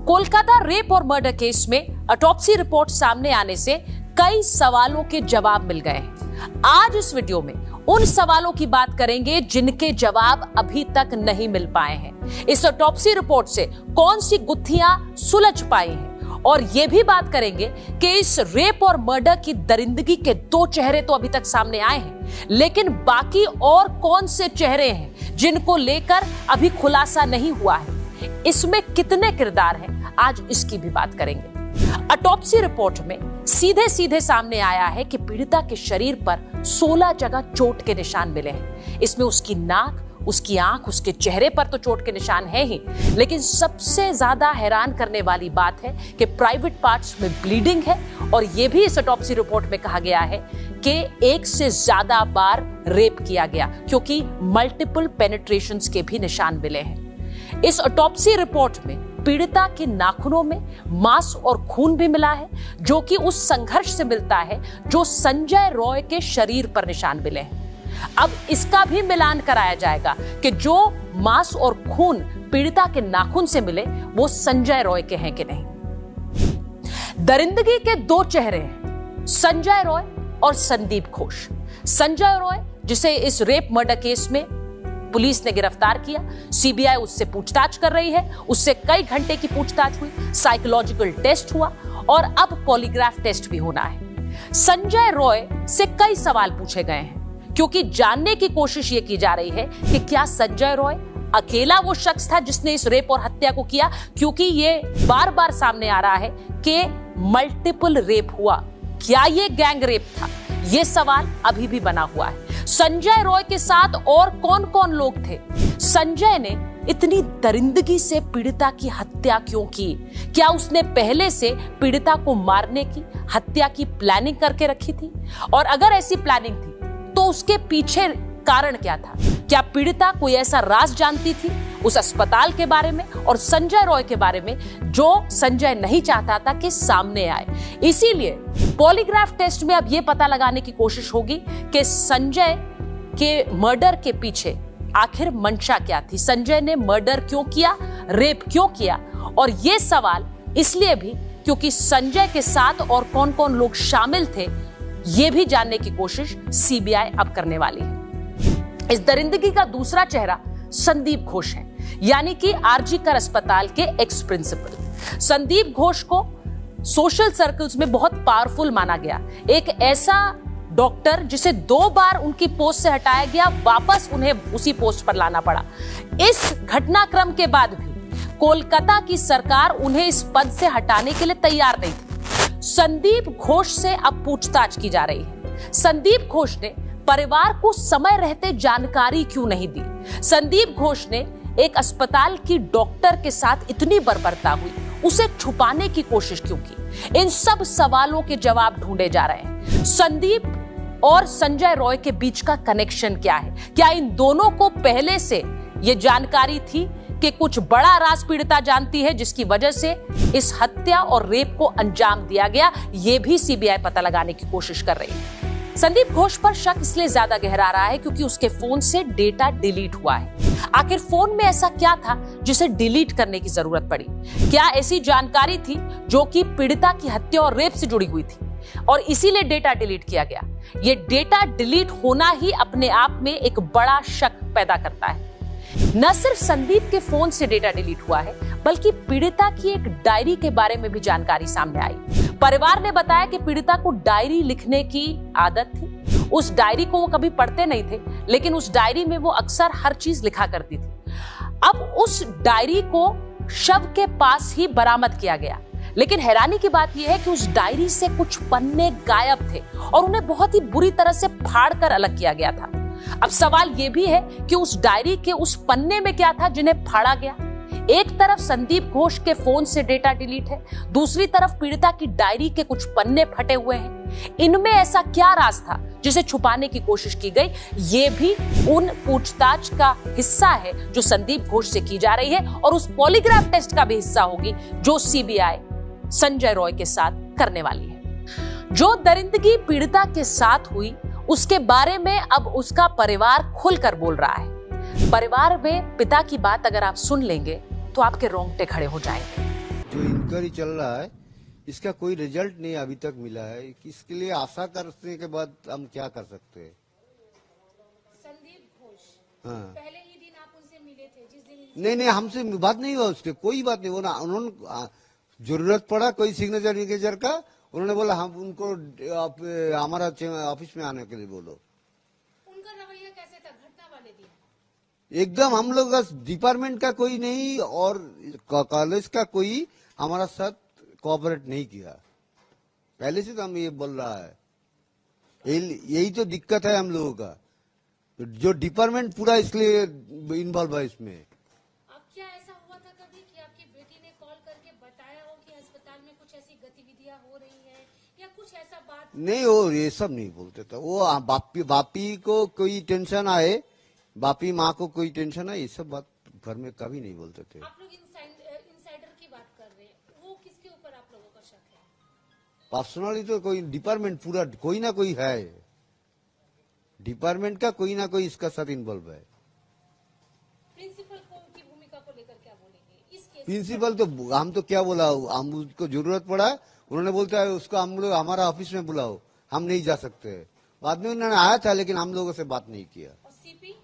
Kolkata rape और murder case में autopsy report सामने आने से कई सवालों के जवाब मिल गए हैं। आज इस वीडियो में उन सवालों की बात करेंगे जिनके जवाब अभी तक नहीं मिल पाए हैं। इस ऑटोप्सी रिपोर्ट से कौन सी गुत्थियां सुलझ पाई हैं और यह भी बात करेंगे कि इस रेप और मर्डर की दरिंदगी के दो चेहरे तो अभी तक सामने आए हैं, लेकिन बाकी और कौन से चेहरे हैं जिनको लेकर अभी खुलासा नहीं हुआ है। इसमें कितने किरदार हैं, आज इसकी भी बात करेंगे। ऑटोप्सी रिपोर्ट में सीधे सीधे सामने आया है कि पीड़िता के शरीर पर 16 जगह चोट के निशान मिले हैं। इसमें उसकी नाक, उसकी आंख, उसके चेहरे पर तो चोट के निशान है ही, लेकिन सबसे ज्यादा हैरान करने वाली बात है कि प्राइवेट पार्ट्स में ब्लीडिंग है और यह भी इस ऑटोप्सी रिपोर्ट में कहा गया है कि एक से ज्यादा बार रेप किया गया, क्योंकि मल्टीपल पेनिट्रेशंस के भी निशान मिले हैं। इस ऑटोप्सी रिपोर्ट में पीड़िता के नाखूनों में मांस और खून भी मिला है, जो कि उस संघर्ष से मिलता है जो संजय रॉय के शरीर पर निशान मिले हैं। अब इसका भी मिलान कराया जाएगा कि जो मांस और खून पीड़िता के नाखून से मिले वो संजय रॉय के हैं कि नहीं। दरिंदगी के दो चेहरे हैं, संजय रॉय और संदीप घोष। संजय रॉय, जिसे इस रेप मर्डर केस में पुलिस ने गिरफ्तार किया, सीबीआई उससे पूछताछ कर रही है, उससे कई घंटे की पूछताछ हुई, साइकोलॉजिकल टेस्ट हुआ और अब पॉलीग्राफ टेस्ट भी होना है। संजय रॉय से कई सवाल पूछे गए हैं, क्योंकि जानने की कोशिश ये की जा रही है कि क्या संजय रॉय अकेला वो शख्स था जिसने इस रेप और हत्या को किया, क्योंकि ये बार बार सामने आ रहा है कि मल्टीपल रेप हुआ। क्या ये गैंग रेप था? ये सवाल अभी भी बना हुआ है। संजय रॉय के साथ और कौन कौन लोग थे? संजय ने इतनी दरिंदगी से पीड़िता की हत्या क्यों की? क्या उसने पहले से पीड़िता को मारने की, हत्या की प्लानिंग करके रखी थी? और अगर ऐसी प्लानिंग थी तो उसके पीछे कारण क्या था? क्या पीड़िता कोई ऐसा राज जानती थी उस अस्पताल के बारे में और संजय रॉय के बारे में जो संजय नहीं चाहता था कि सामने आए? इसीलिए पॉलीग्राफ टेस्ट में अब यह पता लगाने की कोशिश होगी कि संजय के मर्डर के पीछे आखिर मंशा क्या थी। संजय ने मर्डर क्यों किया, रेप क्यों किया? और यह सवाल इसलिए भी क्योंकि संजय के साथ और कौन कौन लोग शामिल थे, यह भी जानने की कोशिश सीबीआई अब करने वाली है। इस दरिंदगी का दूसरा चेहरा संदीप घोष है, यानी कि आरजी कर अस्पताल के एक्स प्रिंसिपल। संदीप घोष को सोशल सर्कल्स में बहुत पावरफुल माना गया, एक ऐसा डॉक्टर जिसे 2 बार उनकी पोस्ट से हटाया गया, वापस उन्हें उसी पोस्ट पर लाना पड़ा। इस घटनाक्रम के बाद भी कोलकाता की सरकार उन्हें इस पद से हटाने के लिए तैयार नहीं थी। संदीप घोष से अब पूछताछ की जा रही है। संदीप घोष ने परिवार को समय रहते जानकारी क्यों नहीं दी? संदीप घोष ने एक अस्पताल की डॉक्टर के साथ इतनी बर्बरता हुई, उसे छुपाने की कोशिश क्यों की? इन सब सवालों के जवाब ढूंढे जा रहे हैं। संदीप और संजय रॉय के बीच का कनेक्शन क्या है? क्या इन दोनों को पहले से यह जानकारी थी कि कुछ बड़ा राज पीड़िता जानती है जिसकी वजह से इस हत्या और रेप को अंजाम दिया गया? यह भी सीबीआई पता लगाने की कोशिश कर रही है। संदीप घोष पर शक इसलिए ज्यादा गहरा रहा है क्योंकि उसके फोन से डेटा डिलीट हुआ है। आखिर फोन में ऐसा क्या था जिसे डिलीट करने की जरूरत पड़ी? क्या ऐसी जानकारी थी जो कि पीड़िता की हत्या और रेप से जुड़ी हुई थी और इसीलिए डेटा डिलीट किया गया? ये डेटा डिलीट होना ही अपने आप में एक बड़ा शक पैदा करता है। न सिर्फ संदीप के फोन से डेटा डिलीट हुआ है, बल्कि पीड़िता की एक डायरी के बारे में भी जानकारी सामने आई। परिवार ने बताया कि पीड़िता को डायरी लिखने की आदत थी। उस डायरी को वो कभी पढ़ते नहीं थे, लेकिन उस डायरी में वो अक्सर हर चीज लिखा करती थी। अब उस डायरी को शव के पास ही बरामद किया गया, लेकिन हैरानी की बात यह है कि उस डायरी से कुछ पन्ने गायब थे और उन्हें बहुत ही बुरी तरह से फाड़कर अलग किया गया था। अब सवाल यह भी है कि उस डायरी के उस पन्ने में क्या था जिन्हें फाड़ा गया? एक तरफ संदीप घोष के फोन से डेटा डिलीट है, दूसरी तरफ पीड़िता की डायरी के कुछ पन्ने फटे हुए हैं। इनमें ऐसा क्या राज था जिसे छुपाने की कोशिश की गई? ये भी उन पूछताछ का हिस्सा है जो संदीप घोष से की जा रही है और उस पॉलीग्राफ टेस्ट का भी हिस्सा होगी जो सीबीआई संजय रॉय के साथ करने वाली है। जो दरिंदगी पीड़िता के साथ हुई उसके बारे में अब उसका परिवार खुलकर बोल रहा है। परिवार में पिता की बात अगर आप सुन लेंगे तो आपके रोंगटे खड़े हो जाएंगे। जो इंक्वायरी चल रहा है इसका कोई रिजल्ट नहीं अभी तक मिला है। इसके लिए आशा करने के बाद हम क्या कर सकते हैं। संदीप घोष, हाँ, पहले ही दिन आप उनसे मिले थे जिस दिन नहीं हमसे बात नहीं हुआ, उसके कोई बात नहीं। वो ना उन्होंने जरूरत पड़ा कोई सिग्नेचर विग्नेचर का, उन्होंने बोला हम उनको हमारा ऑफिस में आने के लिए बोलो। उनका रवैया कैसे था घटना वाले दिन? एकदम हम लोग का डिपार्टमेंट का कोई नहीं और कॉलेज का कोई हमारा साथ कोऑपरेट नहीं किया। पहले से तो हम ये बोल रहा है, यही तो दिक्कत है हम लोगों का, जो डिपार्टमेंट पूरा इसलिए इन्वॉल्व है इसमें। अब क्या ऐसा हुआ था कभी कि आपकी बेटी ने कॉल करके बताया हो कि अस्पताल में कुछ ऐसी गतिविधियां हो रही है या कुछ ऐसा बात? नहीं, वो ये सब नहीं बोलते थे। वो बापी को कोई टेंशन आए, बापी माँ को कोई टेंशन आए, ये सब बात घर में कभी नहीं बोलते थे। आप लोग इनसाइडर की बात कर रहे हैं, वो किसके ऊपर आप लोगों का शक है? पर्सनली तो कोई डिपार्टमेंट पूरा कोई ना कोई है, डिपार्टमेंट का कोई ना कोई इसका साथ इन्वॉल्व है। प्रिंसिपल की भूमिका को लेकर क्या बोलेंगे इस केस? प्रिंसिपल तो हम तो क्या बोला, हम उसको जरूरत पड़ा उन्होंने बोलता है उसको हम लोग हमारा ऑफिस में बुलाओ, हम नहीं जा सकते। बाद में उन्होंने आया था लेकिन हम लोगों से बात नहीं किया। और सीपी?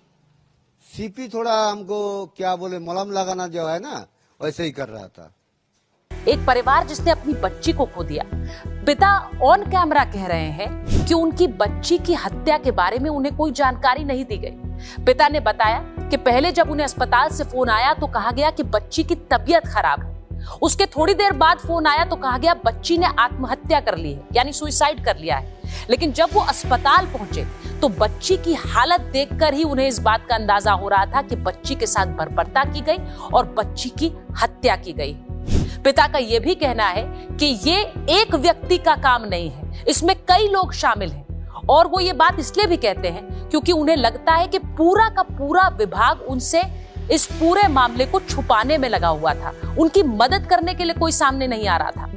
सीपी थोड़ा हमको क्या बोले मलहम लगाना जो है ना वैसे ही कर रहा था। एक परिवार जिसने अपनी बच्ची को खो दिया, पिता ऑन कैमरा कह रहे हैं कि उनकी बच्ची की हत्या के बारे में उन्हें कोई जानकारी नहीं दी गई। पिता ने बताया कि पहले जब उन्हें अस्पताल से फोन आया तो कहा गया कि बच्ची की तबीयत खराब है। उसके थोड़ी देर बाद फोन आया तो कहा गया बच्ची ने आत्महत्या कर ली है, यानी सुसाइड कर लिया है। लेकिन जब वो अस्पताल पहुंचे तो बच्ची की हालत देखकर ही उन्हें इस बात का अंदाजा हो रहा था कि बच्ची के साथ बर्बरता की गई और बच्ची की हत्या की गई। पिता का यह भी कहना है कि ये एक व्यक्ति का काम नहीं है, इसमें कई लोग शामिल हैं। और वो ये बात इसलिए भी कहते हैं क्योंकि उन्हें लगता है कि पूरा का पूरा विभाग उनसे इस पूरे मामले को छुपाने में लगा हुआ था, उनकी मदद करने के लिए कोई सामने नहीं आ रहा था।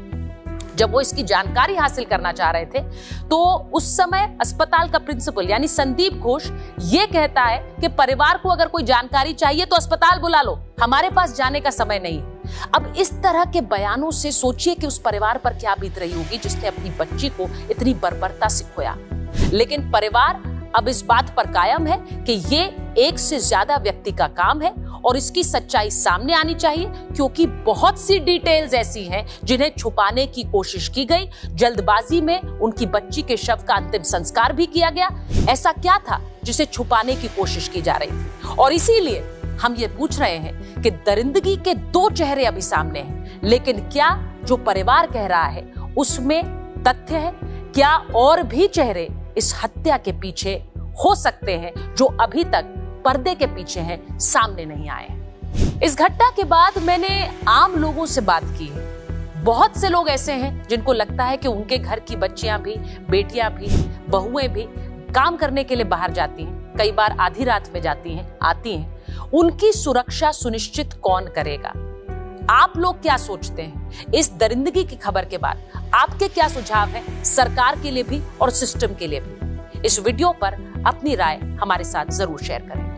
जब वो इसकी जानकारी हासिल करना चाह रहे थे तो उस समय अस्पताल का प्रिंसिपल यानी संदीप घोष ये कहता है कि परिवार को अगर कोई जानकारी चाहिए तो अस्पताल बुला लो, हमारे पास जाने का समय नहीं है। अब इस तरह के बयानों से सोचिए कि उस परिवार पर क्या बीत रही होगी जिसने अपनी बच्ची को इतनी बर्बरता से खोया। लेकिन परिवार अब इस बात पर कायम है कि ये एक से ज्यादा व्यक्ति का काम है और इसकी सच्चाई सामने आनी चाहिए, क्योंकि बहुत सी डिटेल्स ऐसी हैं जिन्हें छुपाने की कोशिश की गई। जल्दबाजी में उनकी बच्ची के शव का अंतिम संस्कार भी किया गया। ऐसा क्या था जिसे छुपाने की कोशिश की जा रही थी? और इसीलिए हम ये पूछ रहे हैं कि दरिंदगी के दो चेहरे अभी सामने हैं, लेकिन क्या जो परिवार कह रहा है उसमें तथ्य है? क्या और भी चेहरे इस हत्या के पीछे हो सकते हैं जो अभी तक पर्दे के पीछे हैं, सामने नहीं आए हैं? इस घटना के बाद मैंने आम लोगों से बात की है। बहुत से लोग ऐसे हैं जिनको लगता है कि उनके घर की बच्चियां भी, बेटियां भी, बहुएं भी काम करने के लिए बाहर जाती हैं, कई बार आधी रात में जाती हैं, आती हैं। उनकी सुरक्षा सुनिश्चित कौन करेगा? आप लोग क्या सोचते हैं? इस दरिंदगी की खबर के बाद आपके क्या सुझाव हैं सरकार के लिए भी और सिस्टम के लिए भी? इस वीडियो पर अपनी राय हमारे साथ जरूर शेयर करें।